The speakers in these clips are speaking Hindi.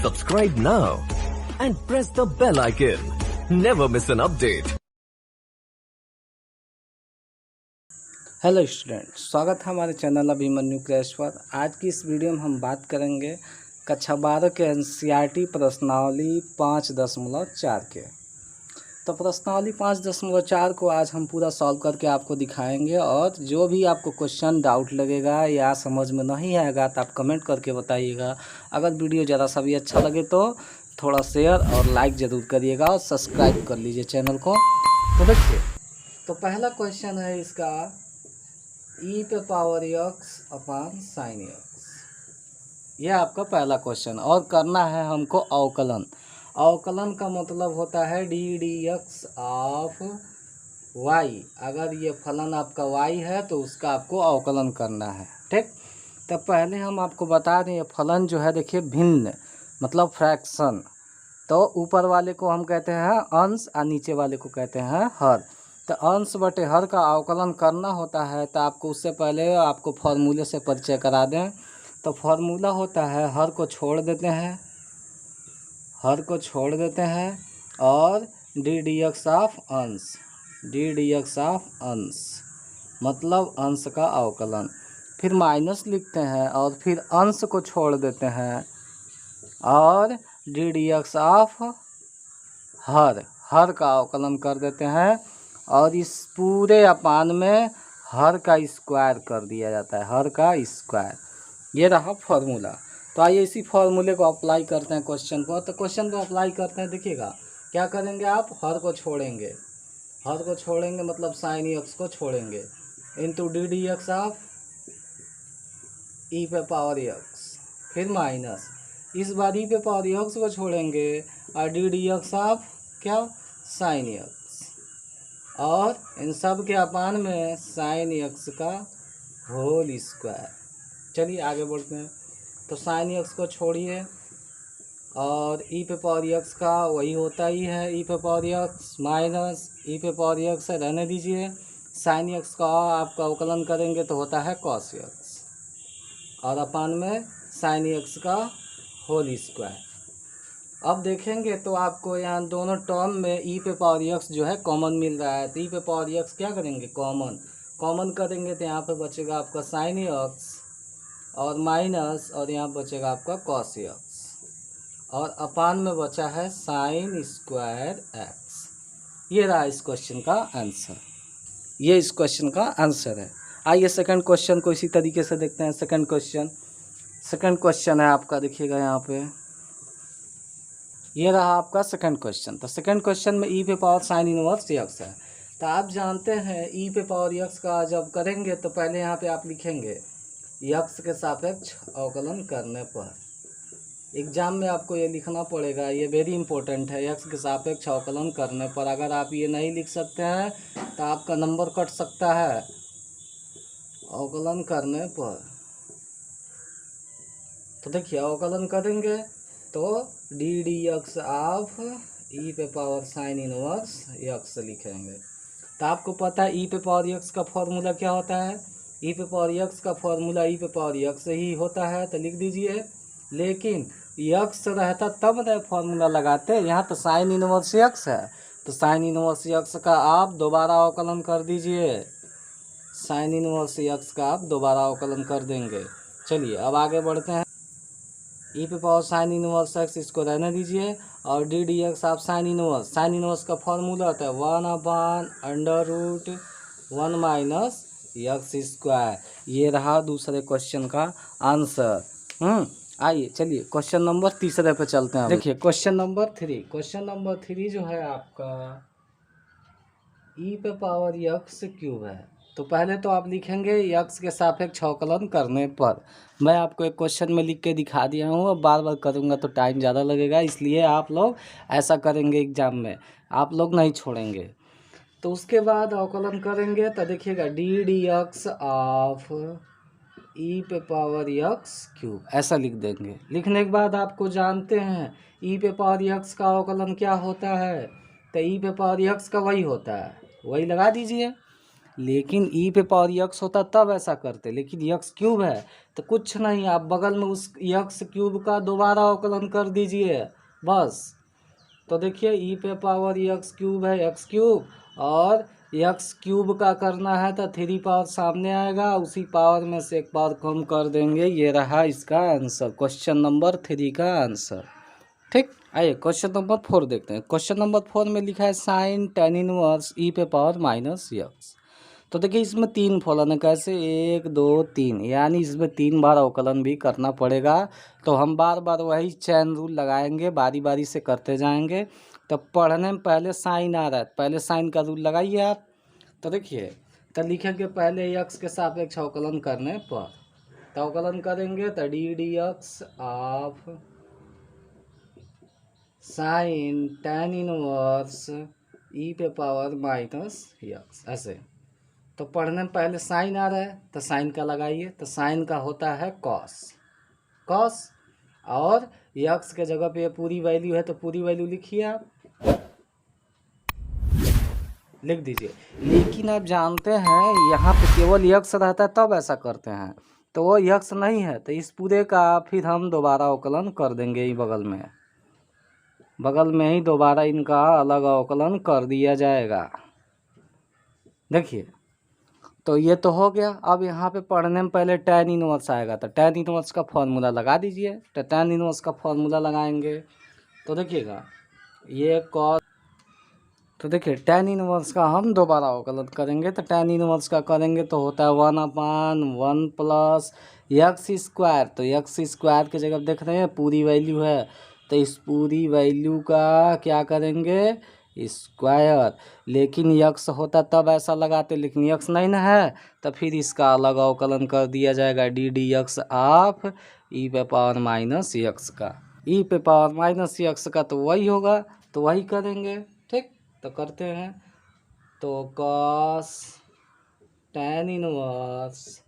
Subscribe now and press the bell icon. Never miss an update. Hello student, स्वागत है हमारे चैनल अभिमन्यु क्रैश पर। आज की इस वीडियो में हम बात करेंगे कक्षा 12 के एनसीईआरटी प्रश्नावली 5.4 के। तो प्रश्नावली 5.4 को आज हम पूरा सॉल्व करके आपको दिखाएंगे, और जो भी आपको क्वेश्चन डाउट लगेगा या समझ में नहीं आएगा तो आप कमेंट करके बताइएगा। अगर वीडियो ज़रा सा भी अच्छा लगे तो थोड़ा शेयर और लाइक ज़रूर करिएगा और सब्सक्राइब कर लीजिए चैनल को। तो देखिए, तो पहला क्वेश्चन है इसका e पे पावर x अपान साइन x। यह आपका पहला क्वेश्चन, और करना है हमको अवकलन। अवकलन का मतलब होता है D D X of y। अगर ये फलन आपका y है तो उसका आपको अवकलन करना है, ठीक। तब पहले हम आपको बता दें, ये फलन जो है देखिए भिन्न मतलब फ्रैक्शन। तो ऊपर वाले को हम कहते हैं अंश और नीचे वाले को कहते हैं हर। तो अंश बटे हर का अवकलन करना होता है, तो आपको उससे पहले आपको फॉर्मूले से परिचय करा दें। तो फॉर्मूला होता है हर को छोड़ देते हैं, हर को छोड़ देते हैं और डी डी एक्स ऑफ अंश, डी डी एक्स ऑफ अंश मतलब अंश का अवकलन। फिर माइनस लिखते हैं और फिर अंश को छोड़ देते हैं और डी डी एक्स ऑफ हर, हर का अवकलन कर देते हैं, और इस पूरे अपान में हर का स्क्वायर कर दिया जाता है, हर का स्क्वायर। ये रहा फॉर्मूला। तो आइए इसी फॉर्मूले को अप्लाई करते हैं क्वेश्चन को। तो क्वेश्चन को अप्लाई करते हैं, देखिएगा क्या करेंगे आप, हर को छोड़ेंगे, हर को छोड़ेंगे मतलब साइन एक्स को छोड़ेंगे into D D X of E पे पावर एक्स, फिर माइनस, इस बार ई पे पावर एक्स को छोड़ेंगे और डी डी एक्स ऑफ क्या साइन एक्स, और इन सब के अपान में साइन एक्स का होल स्क्वायर। चलिए आगे बढ़ते हैं। तो साइन एक्स को छोड़िए और ई पे पावर एक्स का वही होता ही है, ई पे पावर एक्स माइनस ई पे पावर एक्स है, रहने दीजिए। साइन एक्स का आपका अवकलन करेंगे तो होता है कॉस एक्स, और अपान में साइन एक्स का होल स्क्वायर। अब देखेंगे तो आपको यहाँ दोनों टर्म में ई पे पावर एक्स जो है कॉमन मिल रहा है। तो ई पे पावर एक्स क्या करेंगे, कॉमन, कॉमन करेंगे तो यहाँ पे बचेगा आपका साइन एक्स और माइनस, और यहाँ बचेगा आपका कॉस एक्स, और अपान में बचा है साइन स्क्वायर एक्स। ये रहा इस क्वेश्चन का आंसर, ये इस क्वेश्चन का आंसर है। आइए सेकंड क्वेश्चन को इसी तरीके से देखते हैं। सेकंड क्वेश्चन है आपका, देखिएगा यहाँ पे ये रहा आपका सेकंड क्वेश्चन। तो सेकंड क्वेश्चन में ई पे पावर साइन इनवर्स एक्स है। तो आप जानते हैं ई पे पावर एक्स का जब करेंगे तो पहले यहाँ पे आप लिखेंगे एक्स के सापेक्ष अवकलन करने पर। एग्जाम में आपको ये लिखना पड़ेगा, ये वेरी इंपॉर्टेंट है, एक्स के सापेक्ष अवकलन करने पर। अगर आप ये नहीं लिख सकते हैं तो आपका नंबर कट सकता है। अवकलन करने पर तो देखिए अवकलन करेंगे तो D D X of E पे पावर साइन इनवर्स एक्स लिखेंगे। तो आपको पता है ई पे पावर एक्स का फॉर्मूला क्या होता है, ई पे पावर एक्स का फॉर्मूला ई पे पावर एक्स ही होता है, तो लिख दीजिए। लेकिन एक्स रहता तब न फॉर्मूला लगाते, यहाँ तो साइन इनवर्स एक्स है, तो साइन इनवर्स एक्स का आप दोबारा अवकलन कर दीजिए, साइन इनवर्स एक्स का आप दोबारा अवकलन कर देंगे। चलिए अब आगे बढ़ते हैं। ई पे पावर साइन इनवर्स एक्स इसको रहने दीजिए, और डी डी एक्स आप साइन इनवर्स का फॉर्मूला होता है 1/√1 माइनस एक्स स्क्वायर। ये रहा दूसरे क्वेश्चन का आंसर। आइए चलिए क्वेश्चन नंबर तीसरे पे चलते हैं। देखिए क्वेश्चन नंबर 3 जो है आपका ई पे पावर एक्स क्यूब है। तो पहले तो आप लिखेंगे एक्स के सापेक्ष अवकलन करने पर। मैं आपको एक क्वेश्चन में लिख के दिखा दिया हूँ, अब बार बार करूँगा तो टाइम ज़्यादा लगेगा, इसलिए आप लोग ऐसा करेंगे एग्जाम में, आप लोग नहीं छोड़ेंगे। तो उसके बाद अवकलन करेंगे तो देखिएगा D D X of E पे पावर एक्स क्यूब, ऐसा लिख देंगे। लिखने के बाद आपको जानते हैं ई पे पावर एक्स का अवकलन क्या होता है, तो ई पे पावर एक्स का वही होता है, वही लगा दीजिए। लेकिन ई पे पावर यक्स होता तब ऐसा करते, लेकिन यक्स क्यूब है तो कुछ नहीं, आप बगल में उस यक्स क्यूब का दोबारा अवकलन कर दीजिए बस। तो देखिए ई पे पावर यक्स क्यूब है एक्स क्यूब, और यक्स क्यूब का करना है तो 3 पावर सामने आएगा, उसी पावर में से एक पावर कम कर देंगे। ये रहा इसका आंसर, क्वेश्चन नंबर 3 का आंसर। ठीक, आइए क्वेश्चन नंबर 4 देखते हैं। क्वेश्चन नंबर 4 में लिखा है साइन टेन इनवर्स ई पे पावर माइनस यक्स। तो देखिए इसमें 3 फलन है, कैसे 1 2 3, यानी इसमें 3 बार अवकलन भी करना पड़ेगा। तो हम बार बार वही चैन रूल लगाएंगे, बारी बारी से करते जाएंगे। तो पढ़ने में पहले साइन आ रहा है, पहले साइन का रूल लगाइए आप। तो देखिए तो लिखेंगे पहले यक्स के सापेक्ष अवकलन करने पर, तो अवकलन करेंगे तो D X of sine tan inverse ई पे पावर माइनस यक्स, ऐसे। तो पढ़ने में पहले साइन आ रहा है तो साइन का लगाइए, तो साइन का होता है कॉस, कॉस, और यक्स के जगह पे पूरी वैल्यू है तो पूरी वैल्यू लिखिए आप, लिख दीजिए। लेकिन आप जानते हैं यहाँ पे केवल यक्स रहता है तब ऐसा करते हैं, तो वो यक्स नहीं है तो इस पूरे का फिर हम दोबारा अवकलन कर देंगे, ही बगल में ही दोबारा इनका अलग अवकलन कर दिया जाएगा। देखिए तो ये तो हो गया। अब यहाँ पे पढ़ने में पहले tan इनवर्स आएगा, तो tan इनवर्स का फॉर्मूला लगा दीजिए। तो tan इनवर्स का फॉर्मूला लगाएंगे तो देखिएगा ये कॉस, तो देखिए tan इनवर्स का हम दोबारा अवकलन करेंगे। तो tan इनवर्स का करेंगे तो होता है 1/1 प्लस यक्स स्क्वायर। तो यक्स स्क्वायर की जगह देख रहे हैं पूरी वैल्यू है, तो इस पूरी वैल्यू का क्या करेंगे, स्क्वायर। लेकिन यक्स होता तब ऐसा लगाते, लेकिन यक्स नहीं ना है तो फिर इसका अलग अवकलन कर दिया जाएगा, डी एक्स ऑफ ई पे पावर माइनस यक्स का। ई पे पावर माइनस यक्स का तो वही होगा, तो वही करेंगे। ठीक, तो करते हैं। तो कॉस टेन इनवर्स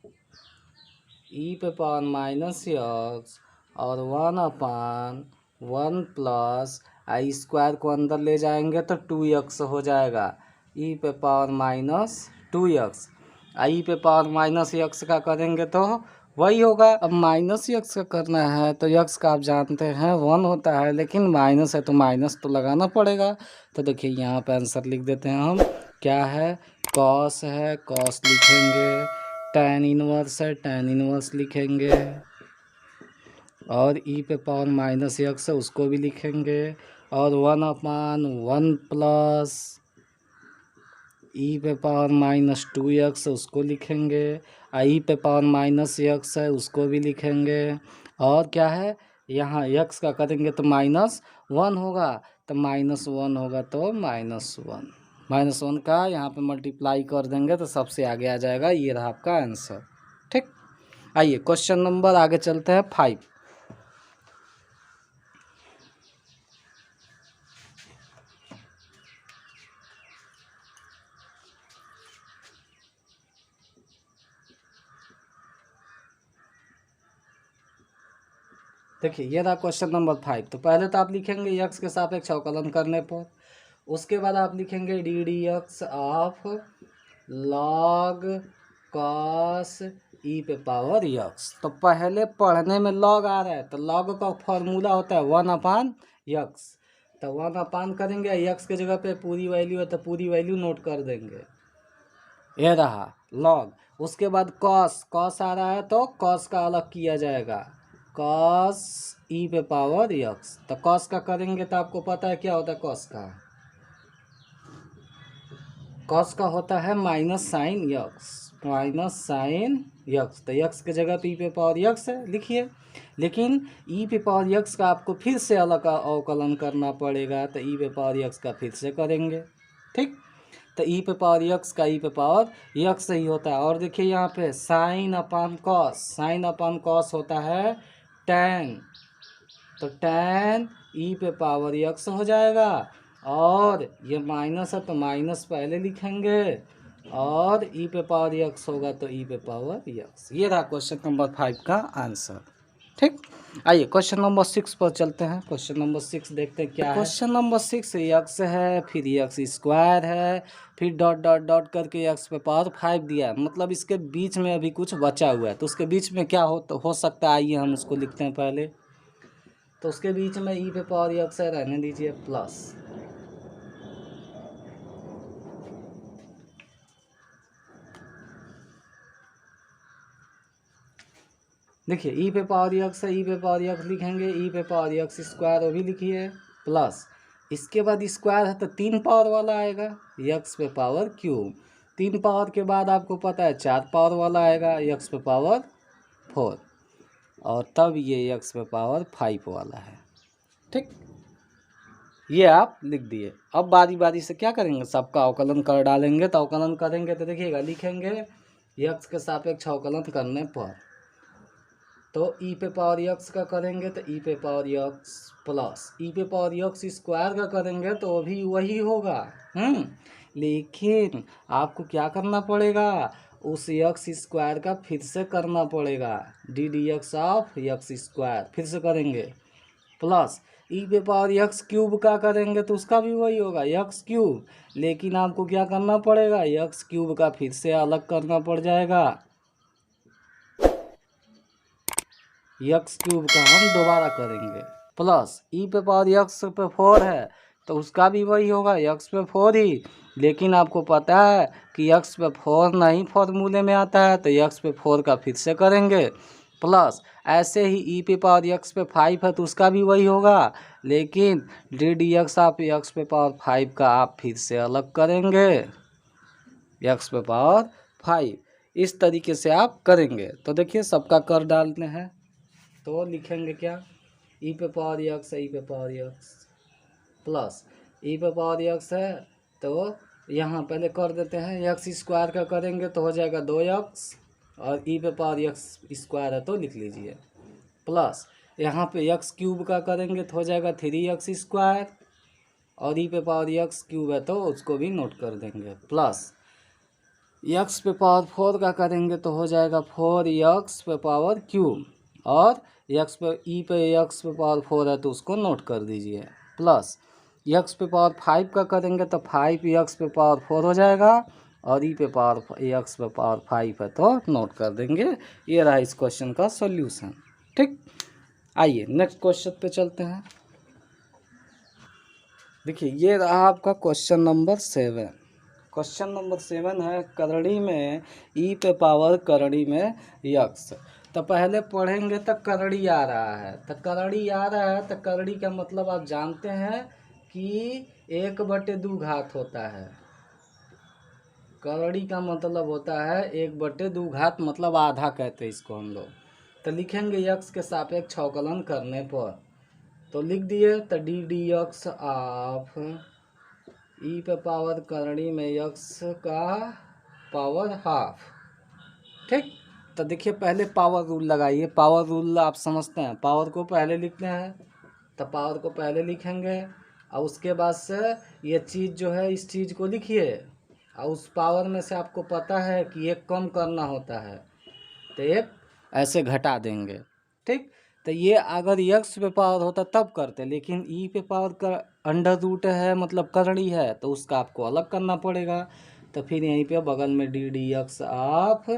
ई पे पावर माइनस यक्स और 1/1 प्लस आई स्क्वायर को अंदर ले जाएंगे तो 2x हो जाएगा, ई पे पावर माइनस 2x। आई पे पावर माइनस यक्स का करेंगे तो वही होगा। अब माइनस यक्स का करना है तो यक्स का आप जानते हैं 1 होता है, लेकिन माइनस है तो माइनस तो लगाना पड़ेगा। तो देखिए यहाँ पे आंसर लिख देते हैं हम, क्या है, कॉस है, कॉस लिखेंगे, tan इनवर्स है, tan इनवर्स लिखेंगे, और ई पे पावर माइनस यक्स है उसको भी लिखेंगे, और 1/1 प्लस ई पे पावर माइनस 2x उसको लिखेंगे, ई पे पावर माइनस यक्स है उसको भी लिखेंगे, और क्या है यहाँ यक्स का करेंगे तो -1 होगा, तो -1 होगा तो -1 का यहाँ पे मल्टीप्लाई कर देंगे तो सबसे आगे आ जाएगा। ये रहा आपका आंसर। ठीक, आइए क्वेश्चन नंबर आगे चलते हैं 5। देखिए ये रहा क्वेश्चन नंबर 5। तो पहले तो आप लिखेंगे यक्स के सापेक्ष अवकलन करने पर, उसके बाद आप लिखेंगे D X of log cos ई पे पावर यक्स। तो पहले पढ़ने में लॉग आ रहा है तो लॉग का फॉर्मूला होता है 1/यक्स। तो 1 करेंगे, यक्स के जगह पे पूरी वैल्यू है तो पूरी वैल्यू नोट कर देंगे, ये रहा लॉग। उसके बाद कॉस, कॉस आ रहा है तो कॉस का अलग किया जाएगा, कॉस ई पे पावर यक्स। तो कॉस का करेंगे तो आपको पता है क्या होता है कॉस का, कॉस का होता है minus sign x, minus sign x. तो यक्स के जगह पे ई पे पावर यक्स है लिखिए, लेकिन ई पे पावर यक्स का आपको फिर से अलग अवकलन करना पड़ेगा, तो ई पे पावर यक्स का फिर से करेंगे। ठीक, तो ई पे पावर यक्स का ई पे पावर यक्स ही होता है। और देखिए यहाँ पे sine upon cos, sine upon cos होता है टैन, तो टैन ई पे पावर यक्स हो जाएगा, और ये माइनस है तो माइनस पहले लिखेंगे, और ई पे पावर यक्स होगा तो ई पे पावर यक्स। ये रहा क्वेश्चन नंबर 5 का आंसर। ठीक, आइए क्वेश्चन नंबर 6 पर चलते हैं। क्वेश्चन नंबर 6 देखते हैं क्या है। क्वेश्चन नंबर 6 यक्स है, फिर यक्स स्क्वायर है, फिर डॉट डॉट डॉट करके यक्स पे पावर 5 दिया है। मतलब इसके बीच में अभी कुछ बचा हुआ है, तो उसके बीच में क्या हो सकता है, आइए हम उसको लिखते हैं पहले। तो उसके बीच में ई पे पावर यक्स है, रहने दीजिए, प्लस देखिए ई पे पावर यक्स है, ई पे पावर यक्स लिखेंगे, ई पे पावर यक्स स्क्वायर वो भी लिखिए, प्लस इसके बाद स्क्वायर है तो 3 पावर वाला आएगा, यक्स पे पावर क्यूब। 3 पावर के बाद आपको पता है 4 पावर वाला आएगा, यक्स पे पावर 4, और तब ये यक्स पे पावर 5 वाला है। ठीक, ये आप लिख दिए। अब बारी बारी से क्या करेंगे, सबका अवकलन कर डालेंगे। तो अवकलन करेंगे तो देखिएगा, लिखेंगे यक्स के सापेक्ष अवकलन करने पर, तो ई पे पावर यक्स का करेंगे तो ई पे पावर यक्स प्लस ई पे पावर यक्स स्क्वायर का करेंगे तो भी वही होगा। लेकिन आपको क्या करना पड़ेगा, उस यक्स स्क्वायर का फिर से करना पड़ेगा, D D X of x square फिर से करेंगे, प्लस ई पे पावर यक्स क्यूब का करेंगे तो उसका भी वही होगा, यक्स क्यूब। लेकिन आपको क्या करना पड़ेगा, यक्स क्यूब का फिर से अलग करना पड़ जाएगा, यक्स क्यूब का हम दोबारा करेंगे, प्लस ई पे पावर यक्स पे 4 है तो उसका भी वही होगा, यक्स पे 4 ही। लेकिन आपको पता है कि यक्स पे 4 नहीं फॉर्मूले में आता है, तो यक्स पे 4 का फिर से करेंगे, प्लस ऐसे ही ई पे पावर यक्स पे 5 है तो उसका भी वही होगा। लेकिन डी डी एक्स आप यक्स पे पावर 5 का आप फिर से अलग करेंगे, यक्स पे पावर 5। इस तरीके से आप करेंगे। तो देखिए सबका कर डालते हैं, तो लिखेंगे क्या, ई पे पावर यक्स है, ई पे पावर यक्स प्लस ई पे पावर यक्स है, तो यहाँ पहले कर देते हैं, यक्स स्क्वायर का करेंगे तो हो जाएगा 2x, और ई पे पावर यक्स स्क्वायर है तो लिख लीजिए, प्लस यहाँ पे यक्स क्यूब का करेंगे तो हो जाएगा 3x स्क्वायर, और ई पे पावर यक्स क्यूब है तो उसको भी नोट कर देंगे, प्लस यक्स पे पावर 4 का करेंगे तो हो जाएगा 4x पे पावर क्यूब, और यक्स पे ई पे यक्स पे पावर 4 है तो उसको नोट कर दीजिए, प्लस यक्स पे पावर 5 का करेंगे तो 5 यक्स पे पावर 4 हो जाएगा, और ई पे पावर यक्स पे पावर 5 है तो नोट कर देंगे। ये रहा इस क्वेश्चन का सॉल्यूशन। ठीक, आइए नेक्स्ट क्वेश्चन पे चलते हैं। देखिए ये रहा आपका क्वेश्चन नंबर 7। क्वेश्चन नंबर 7 है, करड़ी में ई पे पावर करड़ी में यक्स। तो पहले पढ़ेंगे तो करड़ी आ रहा है, तो करड़ी आ रहा है तो करड़ी का मतलब आप जानते हैं कि 1/2 घात होता है। करड़ी का मतलब होता है 1/2 घात, मतलब आधा कहते हैं इसको हम लोग। तो लिखेंगे यक्स के सापेक्ष अवकलन करने पर, तो लिख दिए, तो D D X of E पे पावर करड़ी में यक्स का पावर हाफ। ठीक, तो देखिए पहले पावर रूल लगाइए। पावर रूल आप समझते हैं, पावर को पहले लिखते हैं, तो पावर को पहले लिखेंगे, और उसके बाद से ये चीज़ जो है इस चीज़ को लिखिए, और उस पावर में से आपको पता है कि एक कम करना होता है तो एक ऐसे घटा देंगे। ठीक, तो ये अगर यक्स पे पावर होता तब करते, लेकिन ई पे पावर का अंडर रूट है, मतलब करड़ी है, तो उसका आपको अलग करना पड़ेगा। तो फिर यहीं पे बगल में D D X of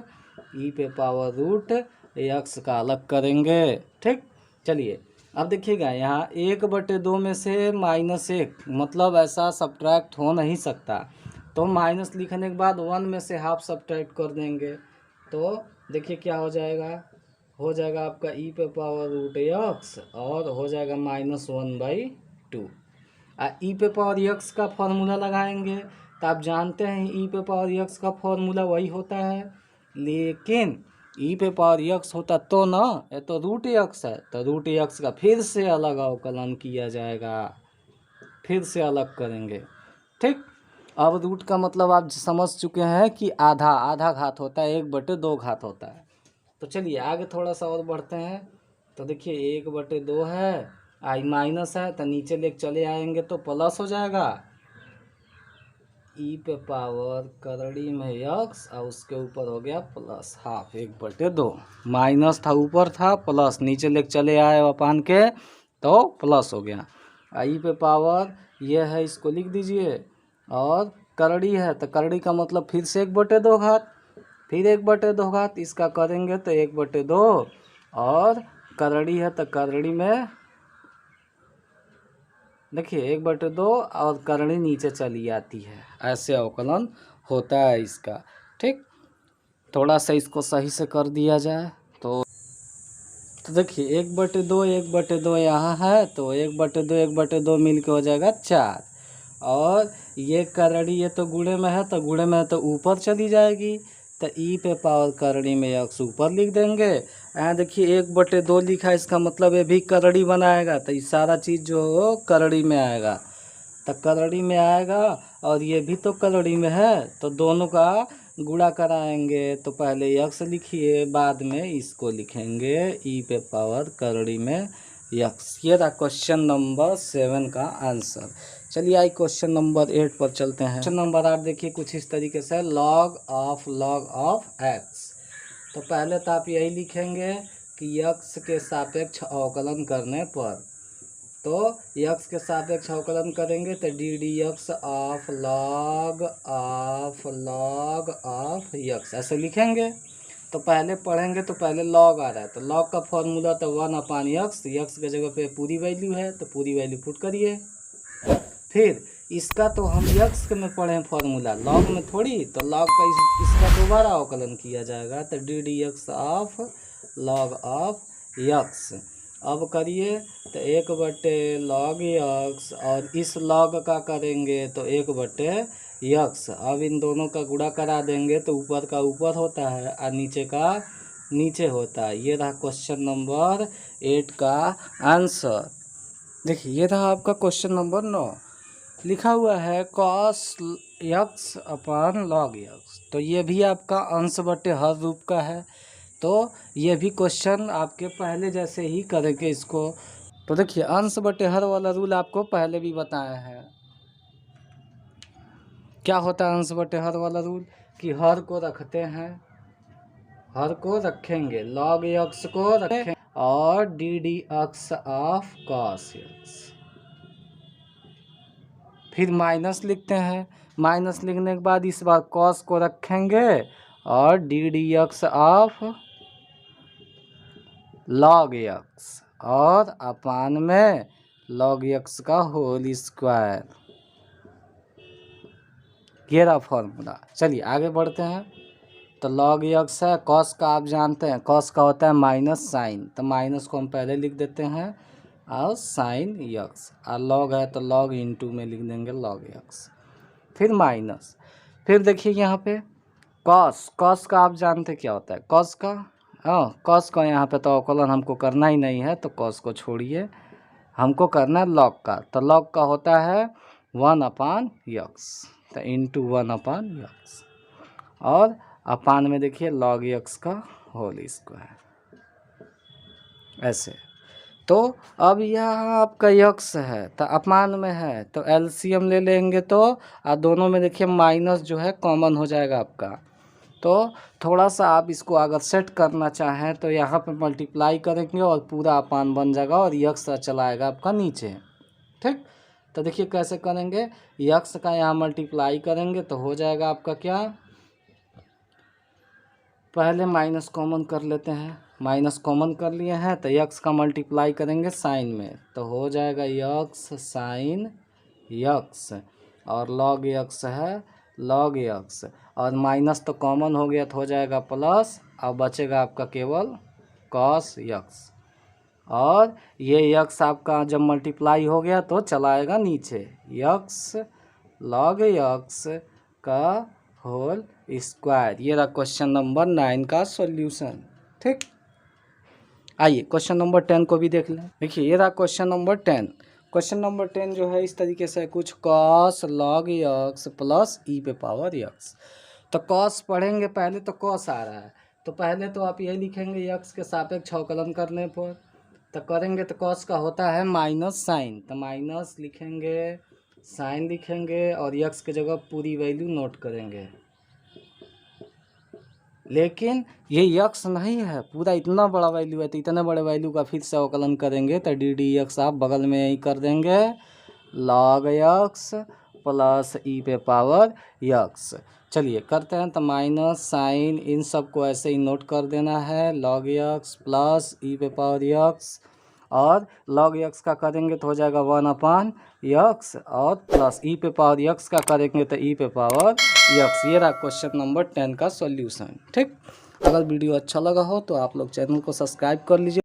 E पे पावर रूट यक्स का अलग करेंगे। ठीक, चलिए अब देखिएगा यहाँ 1/2 में से -1, मतलब ऐसा सब्ट्रैक्ट हो नहीं सकता, तो माइनस लिखने के बाद 1 में से हाफ सब्ट्रैक्ट कर देंगे, तो देखिए क्या हो जाएगा, हो जाएगा आपका ई पे पावर रूट यक्स, और हो जाएगा -1/2। ई पे पावर यक्स का फॉर्मूला लगाएंगे, तो आप जानते हैं ई पे पावर यक्स का फॉर्मूला वही होता है, लेकिन ई पे पावर यक्स होता तो ना, ये तो रूट यक्स है, तो रूट यक्स का फिर से अलग अवकलन किया जाएगा, फिर से अलग करेंगे। ठीक, अब रूट का मतलब आप समझ चुके हैं कि आधा आधा घात होता है, 1/2 घात होता है। तो चलिए आगे थोड़ा सा और बढ़ते हैं। तो देखिए 1/2 है, आई माइनस है, तो नीचे लेके चले आएंगे तो प्लस हो जाएगा, ई पे पावर करड़ी में यक्स और उसके ऊपर हो गया प्लस हाफ 1/2। माइनस था ऊपर था प्लस नीचे लेके चले आए अपान के तो प्लस हो गया। ई पे पावर ये है, इसको लिख दीजिए। और करड़ी है तो करड़ी का मतलब फिर से 1/2 घात, फिर 1/2 घात, इसका करेंगे तो 1/2। और करड़ी है तो करड़ी में देखिए 1/2 और करड़ी नीचे चली आती है, ऐसे अवकलन होता है इसका। ठीक, थोड़ा सा इसको सही से कर दिया जाए तो देखिए 1/2 1/2 यहाँ है तो 1/2 1/2 मिल के हो जाएगा 4। और ये करड़ी ये तो गुणे में है तो गुणे में है तो ऊपर चली जाएगी, तो ई पे पावर करड़ी में यक्स ऊपर लिख देंगे। यहाँ देखिए 1/2 लिखा है, इसका मतलब ये भी करड़ी बनाएगा, तो ये सारा चीज़ जो हो करड़ी में आएगा, तो करड़ी में आएगा। और ये भी तो करड़ी में है तो दोनों का गुणा कराएंगे, तो पहले यक्स लिखिए बाद में इसको लिखेंगे ई पे पावर करड़ी में यक्स। ये रहा क्वेश्चन नंबर 7 का आंसर। चलिए आई क्वेश्चन नंबर 8 पर चलते हैं। क्वेश्चन नंबर 8 देखिए कुछ इस तरीके से, लॉग ऑफ एक्स। तो पहले तो आप यही लिखेंगे कि यक्स के सापेक्ष अवकलन करने पर, तो यक्स के सापेक्ष अवकलन करेंगे तो D D X of log of x ऐसे लिखेंगे। तो पहले पढ़ेंगे तो पहले लॉग आ रहा है, तो लॉग का फॉर्मूला तो 1/x, यक्स के जगह पे पूरी वैल्यू है तो पूरी वैल्यू पुट करिए। फिर इसका तो हम यक्स में पढ़ें फॉर्मूला, लॉग में थोड़ी, तो लॉग का इसका दोबारा अवकलन किया जाएगा तो D D X of log of x. अब करिए तो 1/log यक्स, और इस लॉग का करेंगे तो 1/यक्स। अब इन दोनों का गुणा करा देंगे तो ऊपर का ऊपर होता है और नीचे का नीचे होता है। ये रहा क्वेश्चन नंबर 8 का आंसर। देखिए ये रहा आपका क्वेश्चन नंबर 9। लिखा हुआ है cos यक्स अपान log यक्स, तो ये भी आपका अंश बटे हर रूप का है, तो ये भी क्वेश्चन आपके पहले जैसे ही करेंगे इसको। तो देखिए अंश बटे हर वाला रूल आपको पहले भी बताया है। क्या होता है अंश बटे हर वाला रूल, कि हर को रखते हैं, हर को रखेंगे, log यक्स को रखें और D D X of cos x, फिर माइनस लिखते हैं। माइनस लिखने के बाद इस बार cos को रखेंगे और D D X of log x और अपान में log यक्स का होल स्क्वायर। ये रहा फॉर्मूला। चलिए आगे बढ़ते हैं। तो log यक्स है, cos का आप जानते हैं, cos का होता है माइनस साइन, तो माइनस को हम पहले लिख देते हैं और साइन यक्स, और log है तो log इंटू में लिख देंगे log यक्स, फिर माइनस। फिर देखिए यहाँ पे cos का आप जानते क्या होता है, cos का cos का यहाँ पे तो अवकलन हमको करना ही नहीं है, तो cos को छोड़िए, हमको करना है log का। तो log का होता है 1/x, तो इंटू 1/x, और अपान में देखिए log x का होल स्क्वायर, ऐसे। तो अब यहाँ आपका यक्स है तो अपान में है तो एलसीएम ले लेंगे, तो दोनों में देखिए माइनस जो है कॉमन हो जाएगा आपका। तो थोड़ा सा आप इसको अगर सेट करना चाहें तो यहाँ पे मल्टीप्लाई करेंगे और पूरा अपान बन जाएगा और यक्स चला आएगा आपका नीचे। ठीक, तो देखिए कैसे करेंगे, यक्स का यहाँ मल्टीप्लाई करेंगे तो हो जाएगा आपका क्या, पहले माइनस कॉमन कर लेते हैं, माइनस कॉमन कर लिए हैं तो यक्स का मल्टीप्लाई करेंगे साइन में, तो हो जाएगा यक्स साइन यक्स, और log यक्स है log यक्स, और माइनस तो कॉमन हो गया तो हो जाएगा प्लस, अब बचेगा आपका केवल cos यक्स, और ये यक्स आपका जब मल्टीप्लाई हो गया तो चला आएगा नीचे, यक्स log यक्स का होल स्क्वायर। ये रहा क्वेश्चन नंबर 9 का सॉल्यूशन। ठीक, आइए क्वेश्चन नंबर 10 को भी देख लें। देखिए ये रहा क्वेश्चन नंबर 10। क्वेश्चन नंबर 10 जो है इस तरीके से कुछ cos log यक्स प्लस ई पे पावर यक्स। तो cos पढ़ेंगे पहले, तो cos आ रहा है तो पहले तो आप यही लिखेंगे यक्स के सापेक्ष अवकलन करने पर, तो करेंगे तो cos का होता है माइनस साइन, तो माइनस लिखेंगे साइन लिखेंगे और यक्स की जगह पूरी वैल्यू नोट करेंगे। लेकिन ये यक्स नहीं है, पूरा इतना बड़ा वैल्यू है, तो इतने बड़े वैल्यू का फिर से अवकलन करेंगे तो डी डी यक्स आप बगल में यही कर देंगे, लॉग यक्स प्लस ई पे पावर यक्स। चलिए करते हैं, तो माइनस साइन इन सब को ऐसे ही नोट कर देना है, लॉग यक्स प्लस ई पे पावर यक्स, और लॉग यक्स का करेंगे तो हो जाएगा 1 यक्स, और प्लस ई पे पावर यक्स का करेंगे तो ई पे पावर यक्स। ये रहा क्वेश्चन नंबर 10 का सॉल्यूशन। ठीक, अगर वीडियो अच्छा लगा हो तो आप लोग चैनल को सब्सक्राइब कर लीजिए।